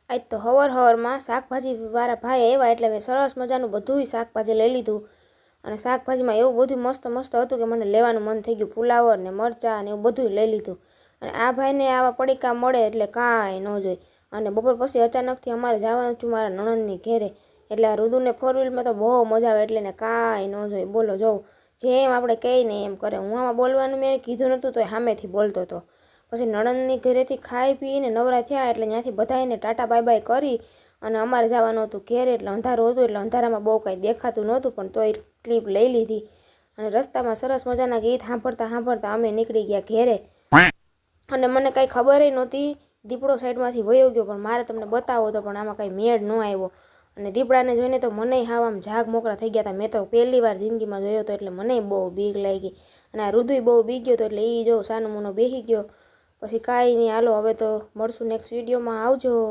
આજ તો હવારમાં શાકભાજીવાળા ભાઈ આવ્યા એટલે મેં સરસ મજાનું બધુંય શાકભાજી લઈ લીધું. અને શાકભાજીમાં એવું બધું મસ્ત મસ્ત હતું કે મને લેવાનું મન થઈ ગયું. ફુલાવર ને મરચાં ને એવું બધું લઈ લીધું. અને આ ભાઈને આવા પડીકા મળે એટલે કાંઈ ન જોઈ. અને બપોર પછી અચાનકથી અમારે જવાનું હતું મારા નણંદની ઘેરે. એટલે આ રુદુને ફોર વ્હીલમાં તો બહુ મજા આવે એટલે ને કાંઈ ન જોઈ. બોલો જોઉં જેમ આપણે કહીએ ને એમ કરે. હું આમાં બોલવાનું મેં કીધું નહોતું તો સામેથી બોલતો હતો. પછી નણંદની ઘરેથી ખાઈ પીને નવરા થયા એટલે ત્યાંથી બધાને ટાટા બાય બાય કરી અને અમારે જવાનું હતું ઘેરે. એટલે અંધારું હતું એટલે અંધારામાં બહુ કાંઈ દેખાતું નહોતું પણ તોય ક્લિપ લઈ લીધી. અને રસ્તામાં સરસ મજાના ગીત સાંભળતા સાંભળતા અમે નીકળી ગયા ઘેરે. અને મને કાંઈ ખબર નહોતી. દીપડો સાઈડમાંથી વયો ગયો પણ મારે તમને બતાવો તો પણ આમાં કાંઈ મેળ ન આવ્યો. અને દીપડાને જોઈને તો મને હાવ આમ ઝાગ મોકરા થઈ ગયા હતા. મેં તો પહેલી વાર જિંદગીમાં જોયો હતો એટલે મને બહુ બીક લાગી. અને આ રુદુય બહુ બી ગયો હતો એટલે એ જો સાનો મુનો બેસી ગયો. પછી કાંઈ નહીં, હાલો હવે તો મળશું નેક્સ્ટ વિડીયોમાં. આવજો.